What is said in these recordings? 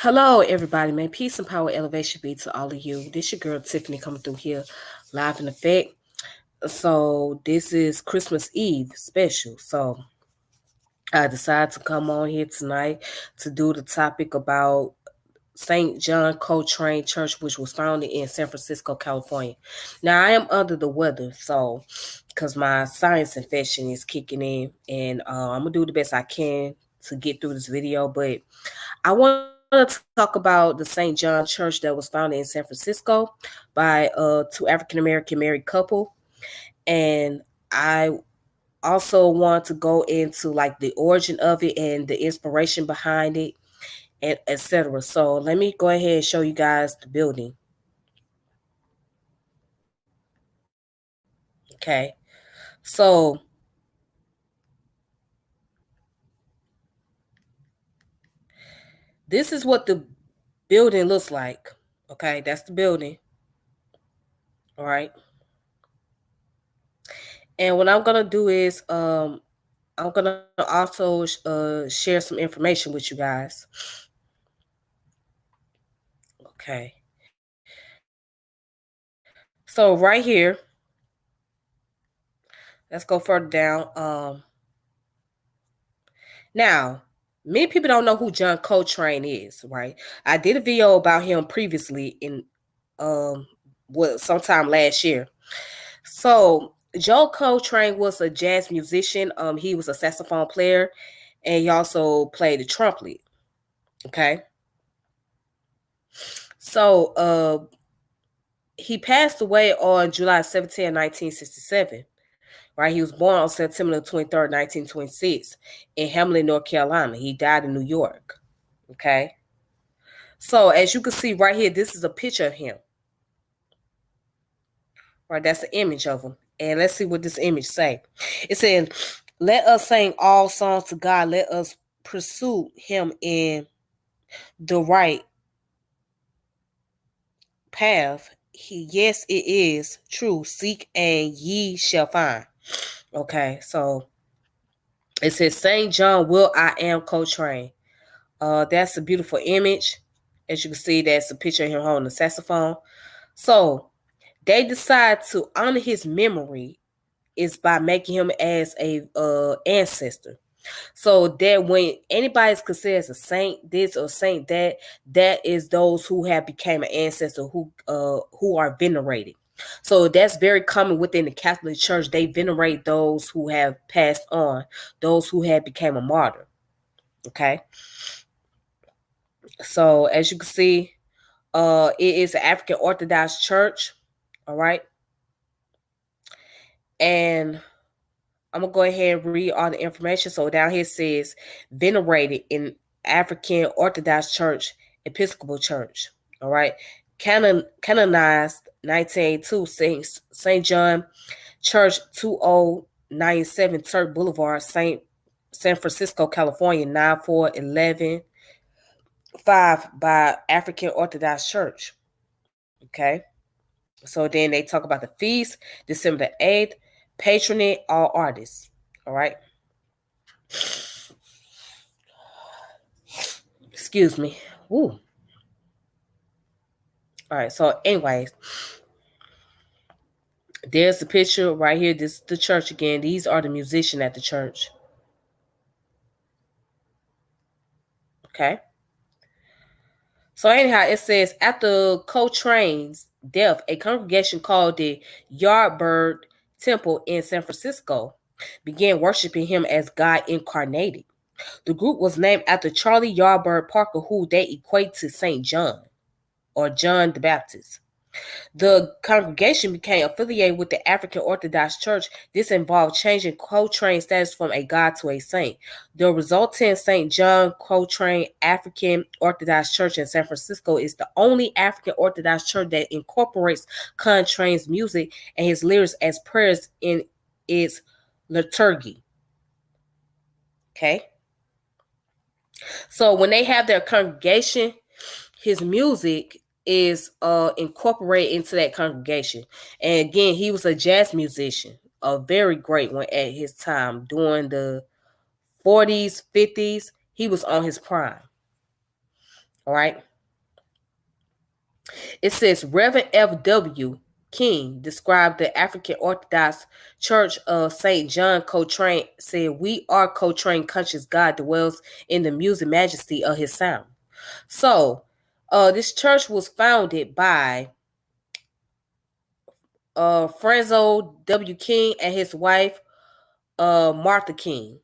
Hello, everybody, man. Peace and power, elevation be to all of you. This your girl Tiffany coming through here, live in effect. So this is Christmas Eve special. So I decided to come on here tonight to do the topic about St. John Coltrane Church, which was founded in San Francisco, California. Now I am under the weather, so because my sinus infection is kicking in, and I'm gonna do the best I can to get through this video, but I want to talk about the St. John Church that was founded in San Francisco by two African American married couple, and I also want to go into like the origin of it and the inspiration behind it, and etc. So let me go ahead and show you guys the building. Okay, so this is what the building looks like. Okay, that's the building. All right. And what I'm gonna do is I'm gonna also share some information with you guys. Okay. So right here, let's go further down. Now, many people don't know who John Coltrane is, right? I did a video about him previously in sometime last year. So Joe Coltrane was a jazz musician. He was a saxophone player, and he also played the trumpet. Okay. So he passed away on July 17, 1967. Right, he was born on September 23rd, 1926, in Hamlin, North Carolina. He died in New York. Okay. So as you can see right here, this is a picture of him. Right, that's the image of him. And let's see what this image say. It says, "Let us sing all songs to God. Let us pursue him in the right path. Yes, it is true. Seek and ye shall find." Okay, so it says St. John Will I Am Coltrane. That's a beautiful image. As you can see, that's a picture of him holding a saxophone. So they decide to honor his memory is by making him as a ancestor. So that when anybody's considered as a saint, this or saint that, that is those who have became an ancestor who are venerated. So that's very common within the Catholic Church. They venerate those who have passed on, those who have became a martyr. Okay. So as you can see, it is an African Orthodox church. All right. And I'm gonna go ahead and read all the information. So down here says venerated in African Orthodox Church, Episcopal Church. All right. Canonized 1982, St. John Church 2097 Turk Boulevard, San Francisco, California, 94115 by African Orthodox Church. Okay. So then they talk about the feast, December the 8th, patronage all artists. All right. Excuse me. Woo. All right. So, anyways, there's the picture right here. This is the church again. These are the musicians at the church. Okay. So anyhow, it says after Coltrane's death, a congregation called the Yardbird Temple in San Francisco began worshiping him as God incarnated. The group was named after Charlie Yardbird Parker, who they equate to St. John or John the Baptist. The congregation became affiliated with the African Orthodox Church. This involved changing Coltrane's status from a god to a saint. The resultant St. John Coltrane African Orthodox Church in San Francisco is the only African Orthodox church that incorporates Coltrane's music and his lyrics as prayers in its liturgy. Okay? So when they have their congregation, his music is incorporated into that congregation. And again, he was a jazz musician, a very great one at his time. During the 40s, 50s, he was on his prime. All right. It says Reverend F.W. King described the African Orthodox Church of St. John Coltrane, said, "We are Coltrane conscious God dwells in the music majesty of his sound." So, this church was founded by Franzo W. King and his wife, Martha King.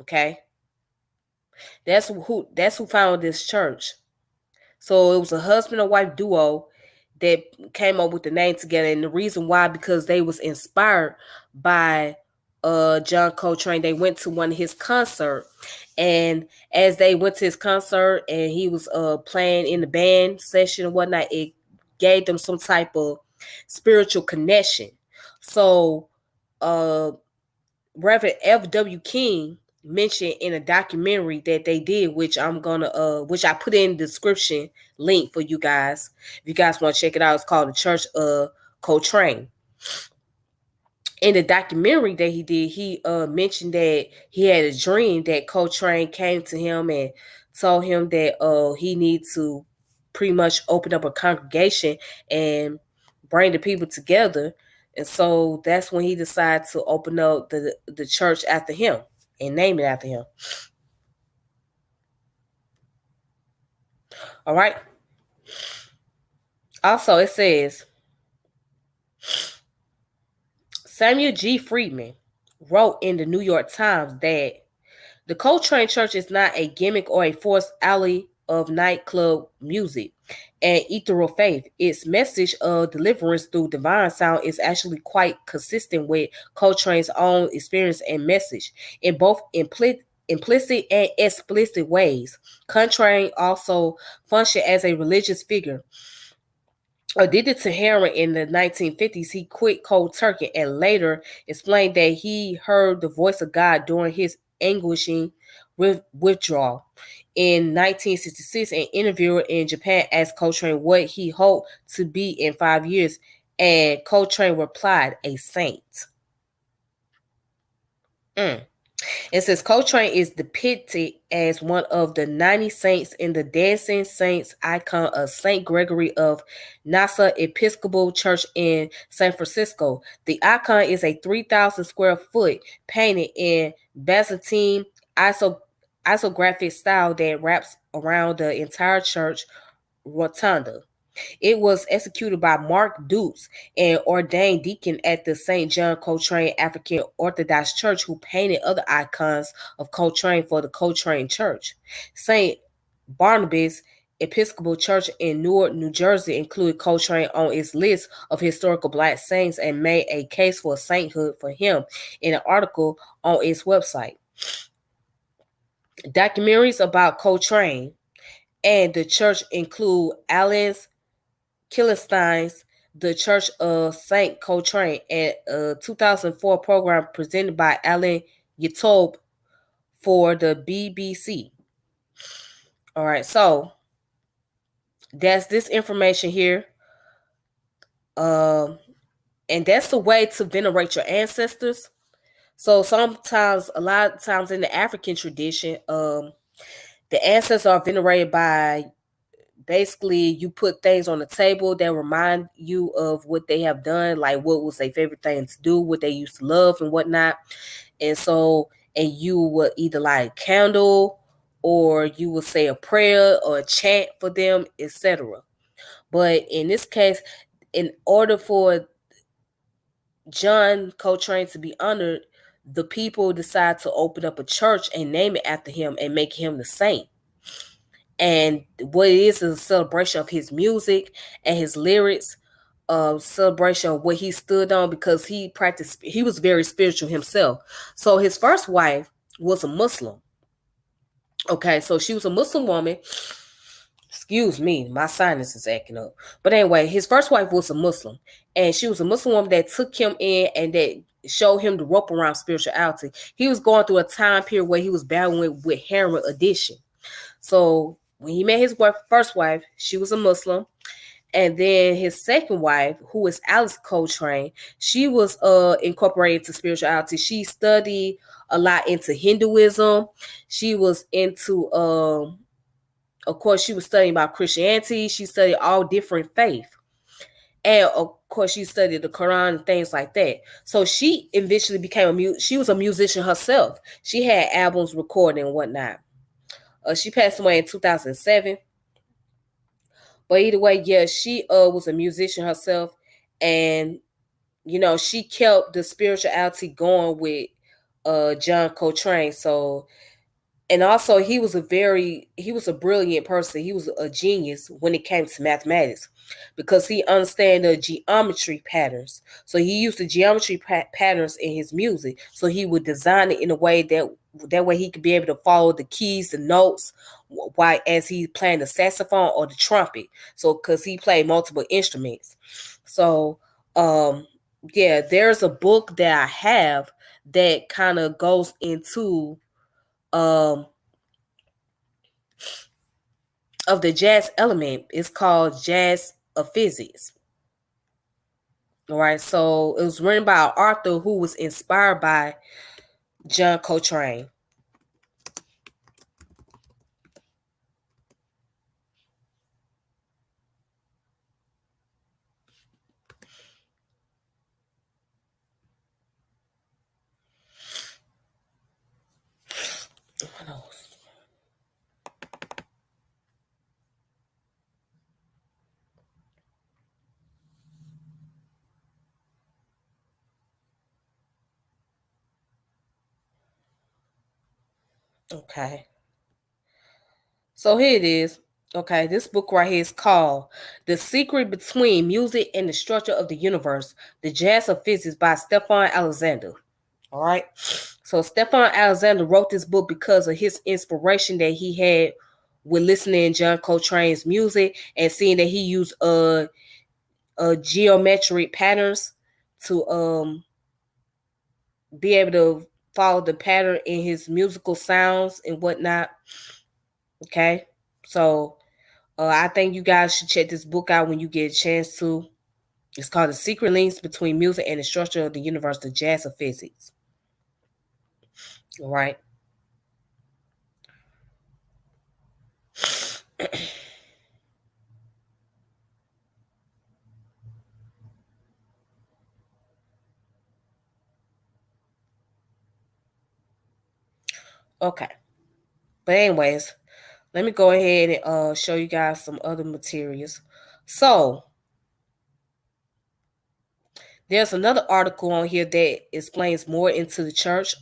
Okay, that's who founded this church. So it was a husband and wife duo that came up with the name together, and the reason why, because they was inspired by John Coltrane. They went to one of his concert, and as they went to his concert and he was playing in the band session and whatnot, it gave them some type of spiritual connection. So uh Reverend F.W. King mentioned in a documentary that they did, which which I put in the description link for you guys. If you guys want to check it out, it's called The Church of Cochrane. In the documentary that he did, he mentioned that he had a dream that Coltrane came to him and told him that he needs to pretty much open up a congregation and bring the people together. And so that's when he decided to open up the church after him and name it after him. All right. Also, it says Samuel G. Friedman wrote in the New York Times that the Coltrane Church is not a gimmick or a forced alley of nightclub music and ethereal faith. Its message of deliverance through divine sound is actually quite consistent with Coltrane's own experience and message in both implicit and explicit ways. Coltrane also functioned as a religious figure. Addicted to heroin in the 1950s, he quit cold turkey and later explained that he heard the voice of God during his anguishing withdrawal. In 1966, an interviewer in Japan asked Coltrane what he hoped to be in 5 years, and Coltrane replied, "A saint." It says Coltrane is depicted as one of the 90 saints in the Dancing Saints icon of St. Gregory of Nyssa Episcopal Church in San Francisco. The icon is a 3,000 square foot painted in Byzantine isographic style that wraps around the entire church rotunda. It was executed by Mark Dukes, an ordained deacon at the St. John Coltrane African Orthodox Church, who painted other icons of Coltrane for the Coltrane Church. St. Barnabas Episcopal Church in Newark, New Jersey included Coltrane on its list of historical black saints and made a case for sainthood for him in an article on its website. Documentaries about Coltrane and the church include Alice Killenstein's The Church of St. Coltrane, and a 2004 program presented by Alan Yatob for the BBC. All right, so that's this information here. And that's the way to venerate your ancestors. So sometimes, a lot of times in the African tradition, the ancestors are venerated by, basically, you put things on the table that remind you of what they have done, like what was their favorite thing to do, what they used to love and whatnot. And so, and you would either light a candle or you would say a prayer or a chant for them, etc. But in this case, in order for John Coltrane to be honored, the people decide to open up a church and name it after him and make him the saint. And what it is a celebration of his music and his lyrics, celebration of what he stood on, because he was very spiritual himself. So his first wife was a Muslim. Okay, so she was a Muslim woman. Excuse me, my sinus is acting up. But anyway, his first wife was a Muslim, and she was a Muslim woman that took him in and that showed him the rope around spirituality. He was going through a time period where he was battling with heroin addiction. So when he met his first wife, she was a Muslim. And then his second wife, who is Alice Coltrane, she was incorporated to spirituality. She studied a lot into Hinduism. She was into Of course, she was studying about Christianity. She studied all different faiths. And of course, she studied the Quran and things like that. So she eventually became she was a musician herself. She had albums recorded and whatnot. She passed away in 2007. But either way, yeah, she was a musician herself, and she kept the spirituality going with John Coltrane. So, and also he was a brilliant person. He was a genius when it came to mathematics because he understand the geometry patterns. So he used the geometry patterns in his music. So he would design it in a way that way he could be able to follow the keys, the notes, while as he's playing the saxophone or the trumpet. So because he played multiple instruments. So yeah, there's a book that I have that kind of goes into of the jazz element. It's called Jazz of Physics. All right, so it was written by an author who was inspired by John Coltrane. What else? Okay. So here it is. Okay, this book right here is called The Secret Between Music and the Structure of the Universe, The Jazz of Physics by Stefan Alexander. All right. So Stefan Alexander wrote this book because of his inspiration that he had with listening to John Coltrane's music and seeing that he used geometric patterns to be able to follow the pattern in his musical sounds and whatnot. Okay. So I think you guys should check this book out when you get a chance to. It's called The Secret Links Between Music and the Structure of the Universe, The Jazz of Physics. All right. Okay. But anyways, let me go ahead and show you guys some other materials. So there's another article on here that explains more into the church.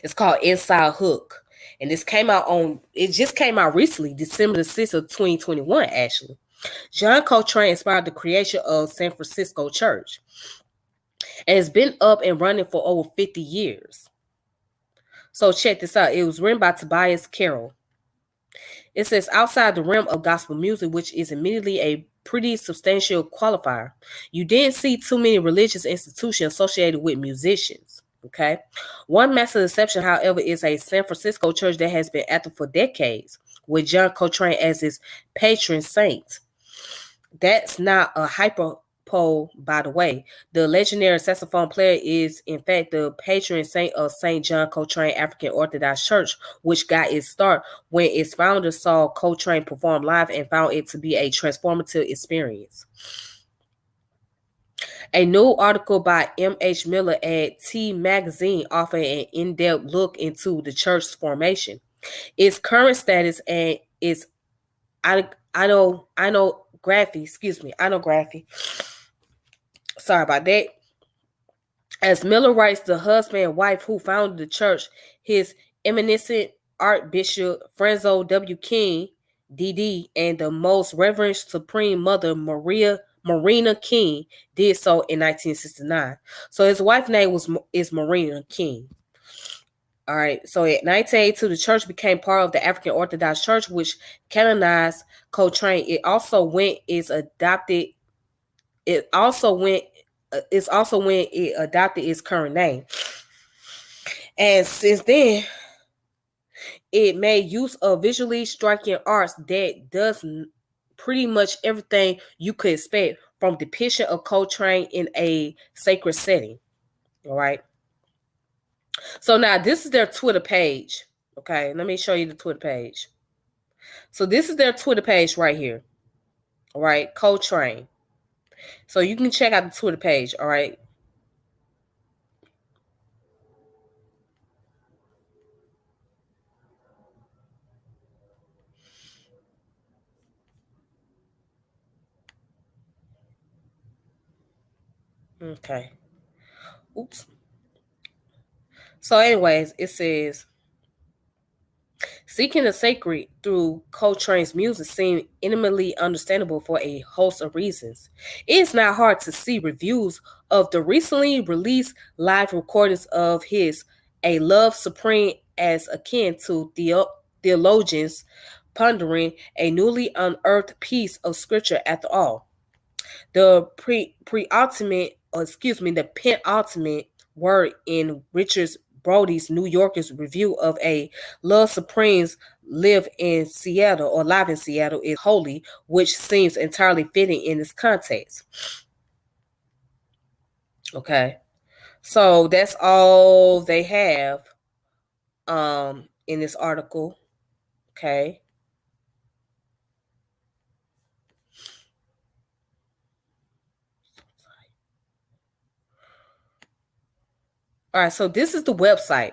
It's called Inside Hook. And it just came out recently, December the 6th of 2021, actually. John Coltrane inspired the creation of San Francisco Church. And it's been up and running for over 50 years. So check this out. It was written by Tobias Carroll. It says outside the realm of gospel music, which is immediately a pretty substantial qualifier, you didn't see too many religious institutions associated with musicians. Okay. One massive exception, however, is a San Francisco church that has been active for decades, with John Coltrane as its patron saint. That's not a hyperbole, by the way. The legendary saxophone player is, in fact, the patron saint of St. John Coltrane African Orthodox Church, which got its start when its founder saw Coltrane perform live and found it to be a transformative experience. A new article by M.H. Miller at T Magazine offered an in-depth look into the church's formation, its current status, and its iconography. Sorry about that. As Miller writes, the husband and wife who founded the church, his eminent Archbishop Franzo W. King, D.D., and the most Reverend Supreme Mother Marina King did so in 1969. So his wife's name is Marina King. All right. So in 1982, the church became part of the African Orthodox Church, which canonized Coltrane. It's also when it adopted its current name. And since then, it made use of visually striking arts that does pretty much everything you could expect from depiction of Coltrane in a sacred setting. All right. So now this is their Twitter page. Okay, let me show you the Twitter page. So this is their Twitter page right here. All right, Coltrane. So you can check out the Twitter page. All right. Okay. Oops. So, anyways, it says seeking the sacred through Coltrane's music seemed intimately understandable for a host of reasons. It is not hard to see reviews of the recently released live recordings of his A Love Supreme as akin to theologians pondering a newly unearthed piece of scripture after all. The the penultimate word in Richard Brody's New Yorker's review of A Love Supremes live in Seattle is holy, which seems entirely fitting in this context. Okay. So that's all they have in this article. Okay. All right, so this is the website.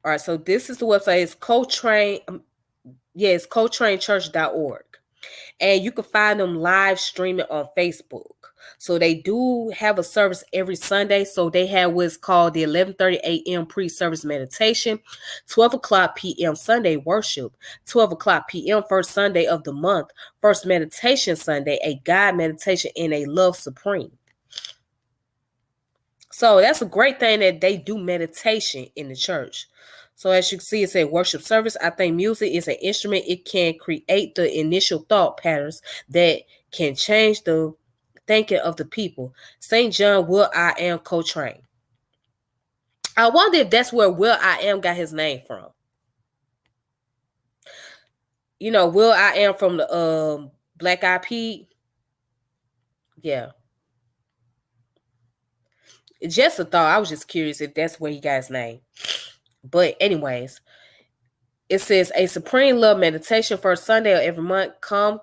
All right, so this is the website. It's Coltrane. It's ColtraneChurch.org. And you can find them live streaming on Facebook. So they do have a service every Sunday. So they have what's called the 11:30 a.m. pre-service meditation, 12 o'clock p.m. Sunday worship, 12 o'clock p.m. first Sunday of the month, first meditation Sunday, a guide meditation, and a love supreme. So that's a great thing that they do meditation in the church. So as you can see, it's a worship service. I think music is an instrument. It can create the initial thought patterns that can change the thinking of the people. St. John Will I Am Coltrane. I wonder if that's where Will I Am got his name from. You know, Will I Am from the Black Eyed Peas. Yeah. Just a thought. I was just curious if that's where he got his name. But anyways, it says a supreme love meditation first Sunday of every month. Calm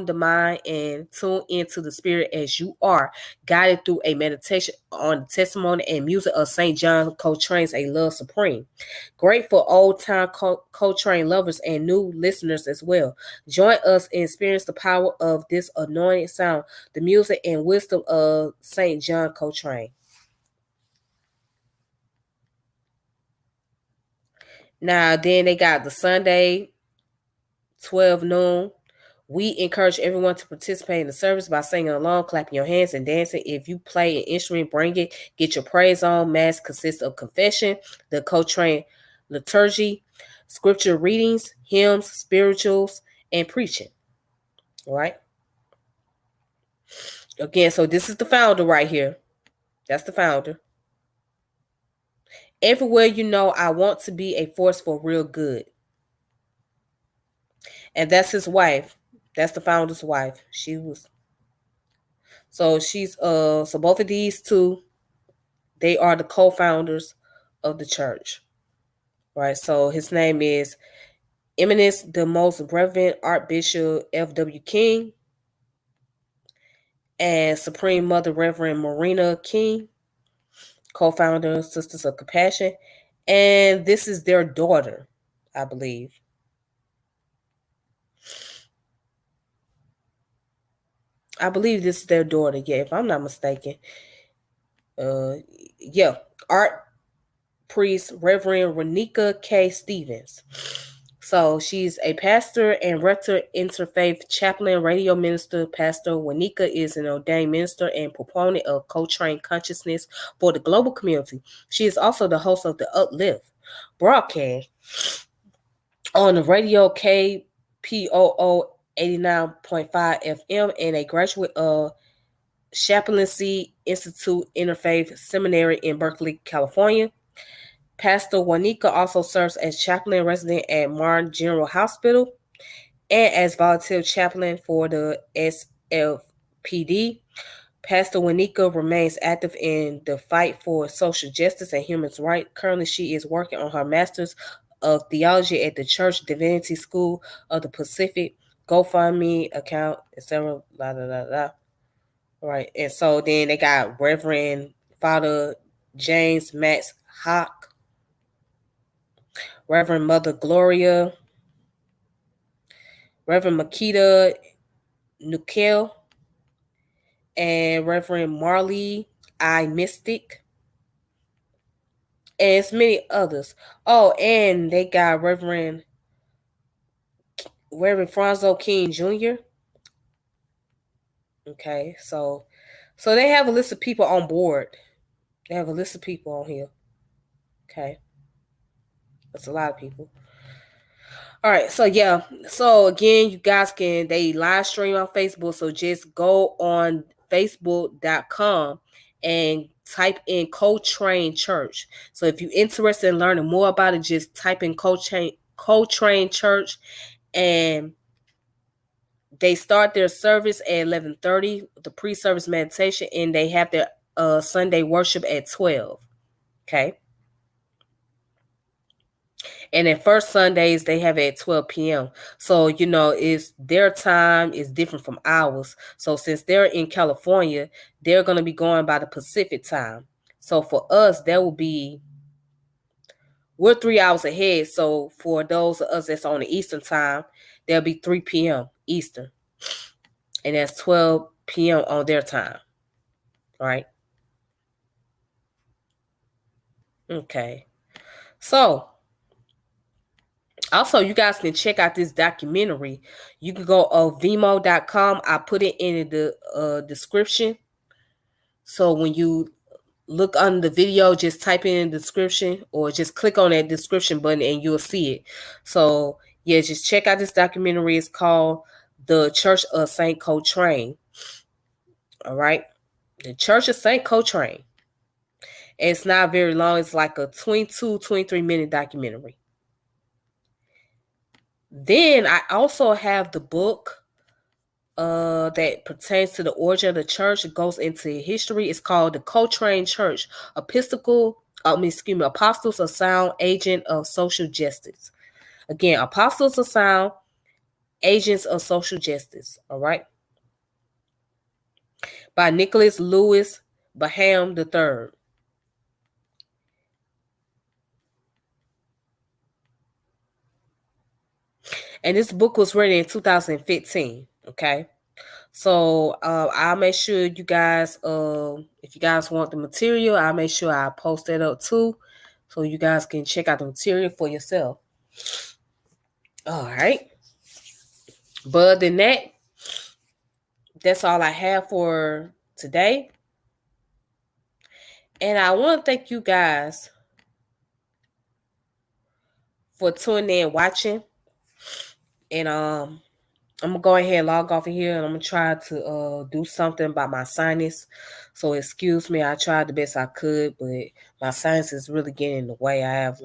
the mind and tune into the spirit as you are guided through a meditation on the testimony and music of St. John Coltrane's A Love Supreme. Great for old time Coltrane lovers and new listeners as well. Join us and experience the power of this anointed sound, the music and wisdom of St. John Coltrane. Now, then they got the Sunday, 12 noon. We encourage everyone to participate in the service by singing along, clapping your hands, and dancing. If you play an instrument, bring it. Get your praise on. Mass consists of confession, the Coltrane liturgy, scripture readings, hymns, spirituals, and preaching. All right. Again, so this is the founder right here. That's the founder. Everywhere you know, I want to be a force for real good. And that's his wife. That's the founder's wife. So both of these two, they are the co-founders of the church. Right. So his name is Eminence the Most Reverend Archbishop F.W. King and Supreme Mother Reverend Marina King, co-founder Sisters of Compassion. And this is their daughter, I believe. I believe this is their daughter, yeah, if I'm not mistaken. Art priest Reverend Renika K. Stevens. So she's a pastor and rector, interfaith chaplain, radio minister. Pastor Wanika is an ordained minister and proponent of Coltrane consciousness for the global community. She is also the host of the Uplift broadcast on the radio KPOO 89.5 FM and a graduate of Chaplaincy Institute Interfaith Seminary in Berkeley, California. Pastor Wanika also serves as chaplain resident at Martin General Hospital and as volunteer chaplain for the SFPD. Pastor Wanika remains active in the fight for social justice and human rights. Currently, she is working on her master's of Theology at the Church Divinity School of the Pacific GoFundMe account, etc. La la la la. Right, and so then they got Reverend Father James Max Hawk, Reverend Mother Gloria, Reverend Makita Nukel, and Reverend Marley I Mystic, and it's many others. Oh, and they got Reverend Franzo King Jr. Okay, so they have a list of people on board. They have a list of people on here. Okay, that's a lot of people. All right, so yeah, so again, you guys they live stream on Facebook. So just go on facebook.com and type in Coltrane Church. So if you're interested in learning more about it, just type in Coltrane Church, and they start their service at 11:30, the pre-service meditation, and they have their Sunday worship at 12. Okay. And then first Sundays, they have it at 12 p.m. So, it's their time is different from ours. So since they're in California, they're going to be going by the Pacific time. So for us, we're 3 hours ahead. So for those of us that's on the Eastern time, there'll be 3 p.m. Eastern. And that's 12 p.m. on their time. All right. Okay. So also, you guys can check out this documentary. You can go on Vimeo.com. I put it in the description. So when you look on the video, just type in the description or just click on that description button and you'll see it. So yeah, just check out this documentary. It's called The Church of St. Coltrane. All right. The Church of St. Coltrane. It's not very long. It's like a 23-minute documentary. Then I also have the book that pertains to the origin of the church. It goes into history. It's called The Coltrane Church, Apostles of Sound, Agent of Social Justice. Again, Apostles of Sound, Agents of Social Justice. All right. By Nicholas Lewis Baham III. And this book was written in 2015. Okay. So I'll make sure you guys, if you guys want the material, I'll make sure I post that up too, so you guys can check out the material for yourself. All right. But other than that, that's all I have for today. And I want to thank you guys for tuning in, watching. And I'm gonna go ahead and log off of here, and I'm gonna try to do something about my sinus. So excuse me, I tried the best I could, but my sinus is really getting in the way. I have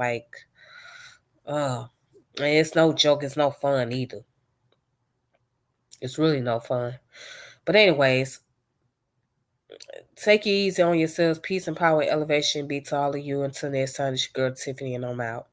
and it's no joke, it's no fun either. It's really no fun. But anyways, take it easy on yourselves. Peace and power, elevation be to all of you. Until next time, it's your girl Tiffany, and I'm out.